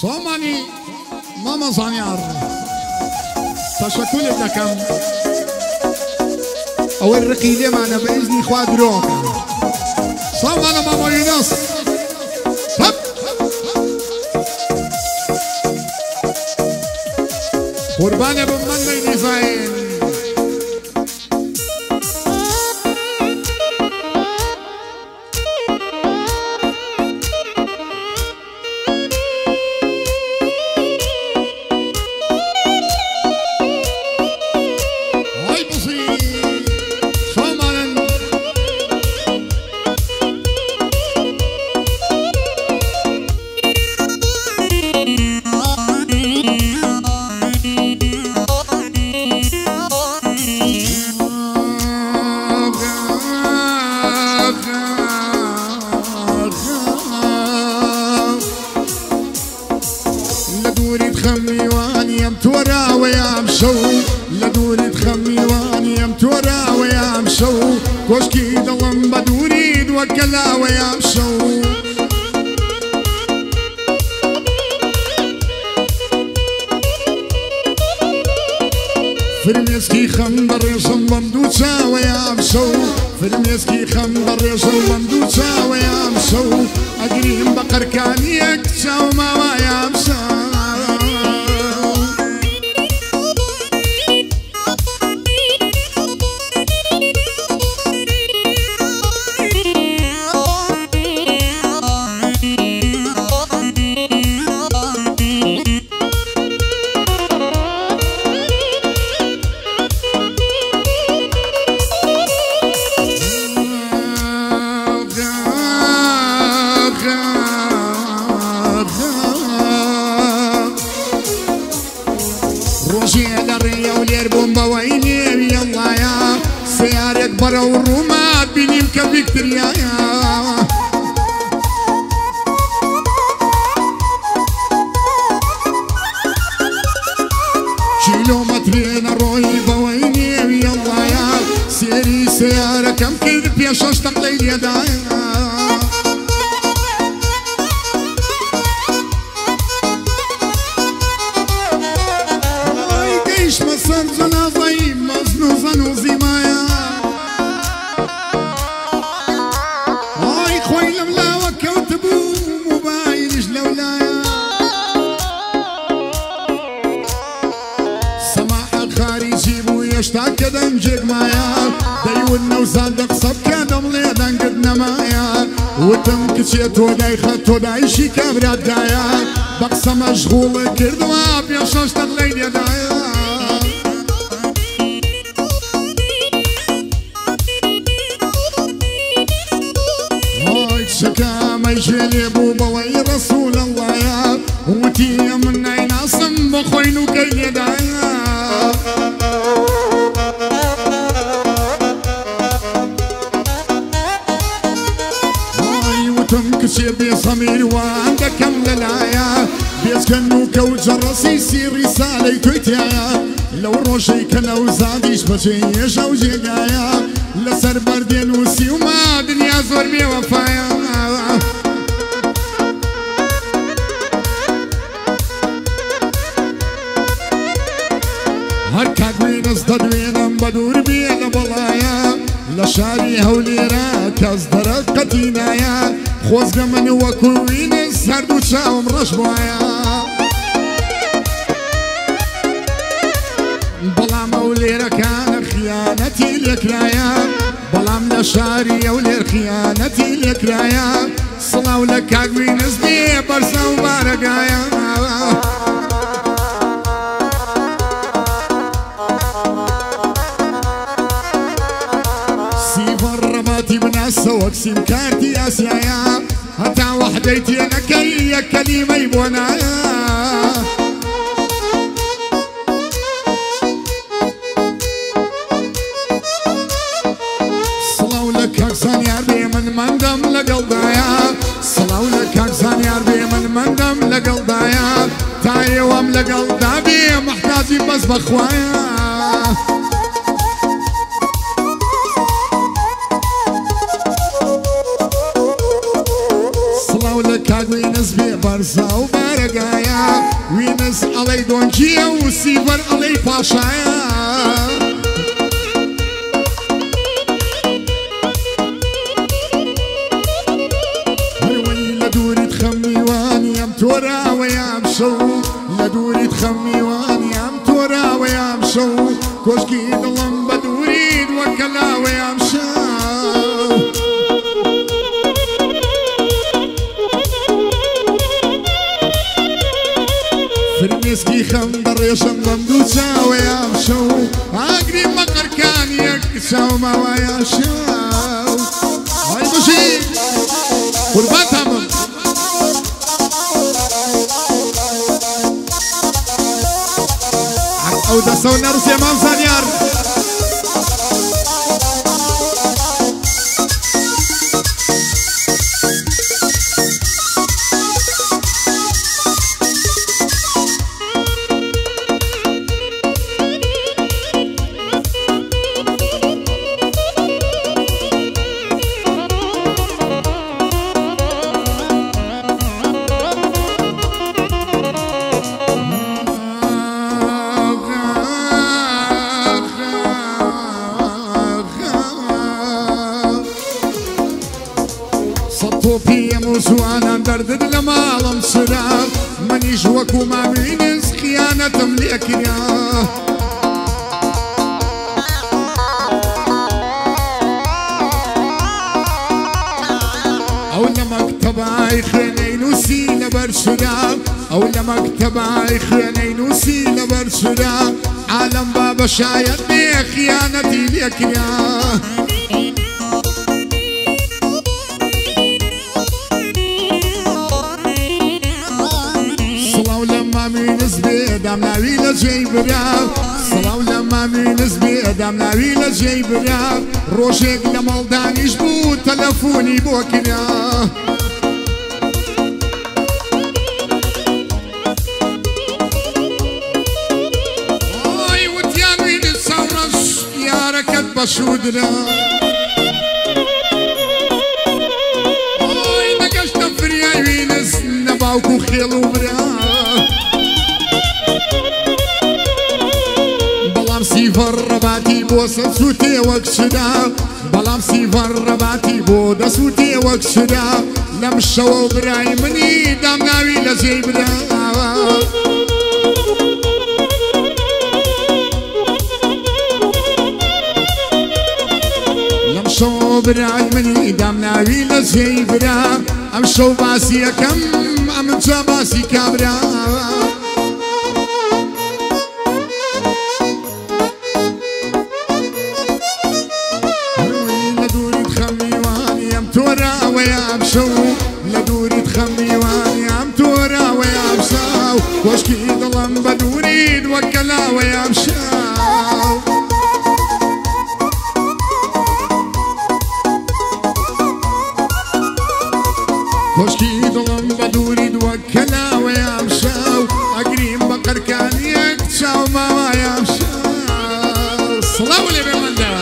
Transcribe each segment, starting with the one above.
صوماني ماما زانيار تشكل لكم أول رقيلة معنا بإذن إخوات روك صومانا ماما يونس قربان بمن النزاين كوشكي ضلم بدوريد وكلا ويمشو فرميسكي خندر يصل بندوسا ويمشو فرميسكي خندر يصل بندوسا ويمشو أجريم بقر كان يكسا وما ويمشو والرومات بنيم كفيكتريا كيلومترين الروي بويني يلا يا سيري سيارة كم كذب يا شوش تقليل يدايا قيش مصر زنا ضيب مزنو زنو زمايا اشتاق كدم جيك مايا دايونا وصادق صب كدم ليدن قدنا مايا وتم كشيت وداي خط وداي شي كبرات دايا بقصة مشغولة كردوا بيشوش تغليل يدايا هاي شكا ما يجيلي بوبا وي رسول الله يا وتي من عين عصم بخوينو كي يدايا كشي بصمير وعندك كم للايا بيسكنو كوج الراسي سير رسالة تويتيا لو روشي كانو زاديش بشيش او جيجايا لسر بردين وسي وما دنيا زور بي وفايا هركاك وين اصدد وين بدور بي لبلايا لشاري هوليرا كازدرت قتينايا خوزق من وكوين السرد وشاوم رشبوايا بلا موليرا كان خيانتي لكرايا بلا من شاري ولير خيانتي لكرايا صلاو لك عقوين اسبي برسا وبارقايا سوكسيم كارتي اسيايا هتا وحديتي انا كي كلمة يبونايا صلاو لك اكسان يا ربي من مندم لقلبايا صلاو لك اكسان يا ربي من مندم لقلبايا تاي وام لقلبي محتاجي بس بخوايا لە کاک وینس بێ بەرزا و بەرەگایە وینس ئەڵەی دۆنگیە و سیڤەر ئەڵەی پاشایە هەروەی لە دووریت خەمیوانیم تۆراوەیام شەو لە دووریت خەمیوانیم تۆراوەیام شەو کۆشکی دڵم بە دووریت وەکەلاوەیام شەو فرمێسکی خەم دەڕێژم بەم دوو چاوەیام شەو ئاگری مەقەرکانیەک چاوماوایە شەو وای بژی قوربانتانم ئەو دەستە و نەڕوسێ مام زانیار زوانان دەردت لە ماڵم سرا منیش وەکو ماوینس خیانەتم لێ کرا ئەو لە مەکتەبای خوێنەی نووسی لەبەر سرا ئەو لە مەکتەبای خوێنەی نووسی لەبەر سرا عالەم با بەشایەت بێ خیانەتی لێ کرا دام ناوی لە جێی برا سڵاو لە مامی نزبێ دام ناوی لە جێی برا ڕۆژێک لە مەڵدانیش بوو تەلەفۆنی بۆ کرا ئۆی وتیان وینت ساڕەش یارەکەت بەشودرا ئۆی نەگەشتە فریای وینس نە باوکو خێڵ و برا سیڤەر ڕەباتی بۆ سەسووتێ وەک شدا بەڵام سیڤەر ڕەباتی بۆ دەسووتێ وەک شدا لەم شەوە برای منی دام ناوی لە جێی برا لەم شەوە برای منی دام ناوی لە جێی برا ئەم شەو باسی یەکەم ئەم جا باسی کابرا تۆراوەیام شەو لە دووریت خەمیوانیام تۆراوەیام شاو کۆشکی دڵم بە دووریت وەکەلاوەیام شاو کۆشکی دڵم بە دووریت وەکەلاوەیام شاو ئەگریم بە قەرکانیەک چاو ماوایام شاو سڵاو لێ بێ مەندە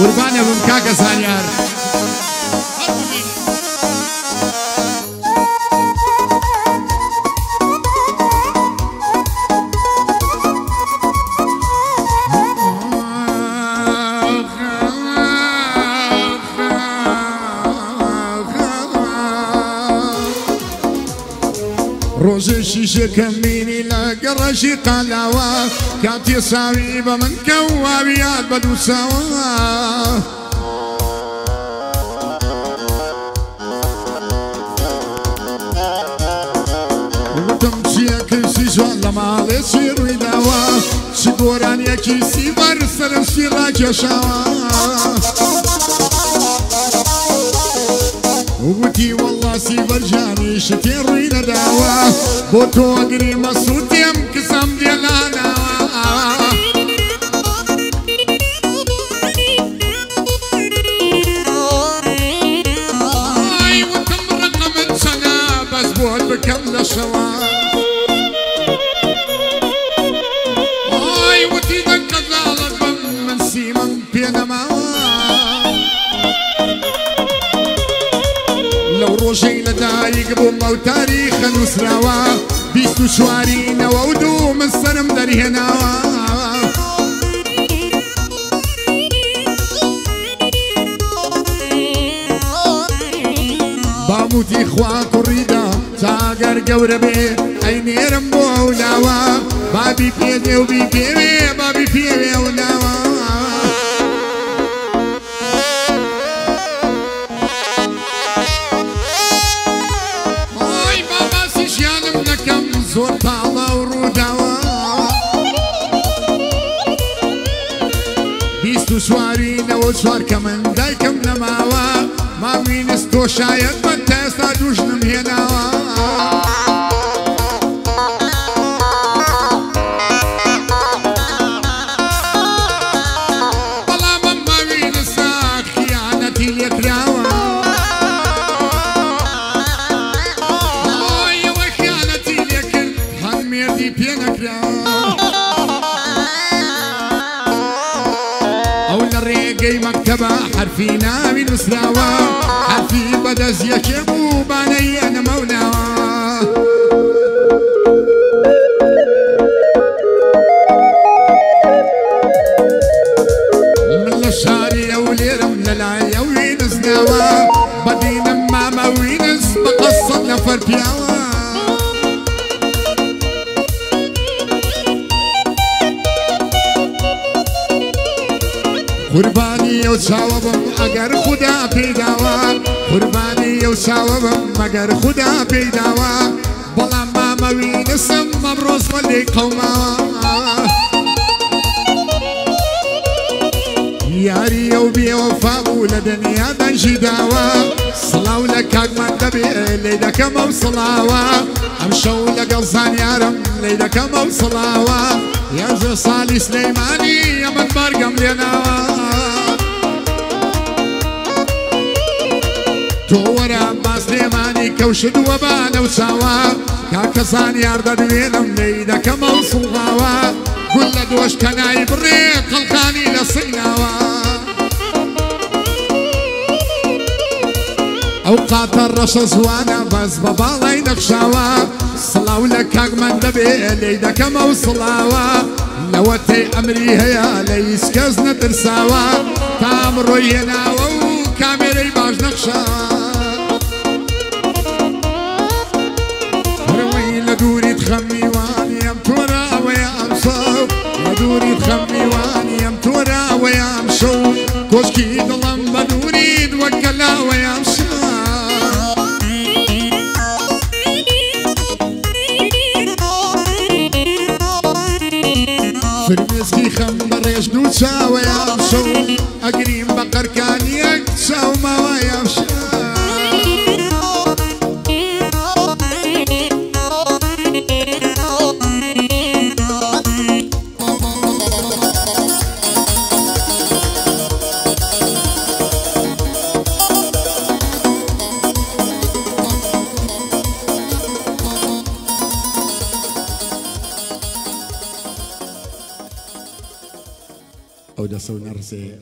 قوربانە بم کاکە زانیار ڕۆژێکی شەکەم بینی لە گەڕەشی قالاوە کاتی ساوی بە من کەواویات بە دوو چاوە وتم چیەکەسی جوان لە ماڵێکی ڕوویداوە چی گۆرانیەکی سیڤەر سەرم شی ڕاکێشاوە وتي والله سيبرجاني شتي روينا داوا بوتو اقري مسود يم كسام ديالانا اي وتم رقم سنة بس بود بكمل شوا اي وتي ذنك ظالم من سيمن بينما لو روجي لدايق بوما وتاريخ نسراوا بيستو شوارينا وودوم السرم داري هنا باموتي اخواك وريدا تاقر قوربي عيني رمبو ولاوا بابي بيدي وبي بيبي بابي بيبي ولاوا زور طاوة وروداوة بيستو شوارينا وشوار كمان دايكم نماوة ما مين استو شايد من تاستا دوشنم هناوة بلا مما مين الساق خيانتي اليكراوة أول الريقي مكتبة حرفينا من مسلاوة حرفي بدز يكبو باني أنا مولاوة من الشاري أولي رمل العيا وين سناوة بدينا ماما وينس بقصد نفر بياوة قرباني وشاوبم اگر خدا پیداوا قرباني وشاوبم اگر خدا پیداوا بلا ما موينسم مبروس ولي قوما ياري وبي وفاء لدنيا دنشي داوا صلاو لك اجمل دبي ليدك موصلاوا امشو لك الزان يارم ليدك موصلاوا يا زو صالي سليماني يا من برقم ليناوا تورا باسليماني كوشد وبانا وساوا كاكسان يارد دوينم ليدك موصلاوا قل دوش كناي بريق خلقاني لصيناوا اوقات الرش زوانا بس ببالي نقشاوا صلاو لك اجمل دبي ليدك موصلاوا لوتي امري هيا ليس كزنا ترساوا تامرو يناوا وكاميري باش نقشاوا روي لدوري تخمي واني ام تورا ويا امصو لدوري تخمي واني ام تورا ويا امشو كوشكي ظلم بدوري توكلا ويا امشو فرمسكي خمر يشدو تساوي يمشو اقريم بقر كان يكساو ما يمشو او دا سو نرسي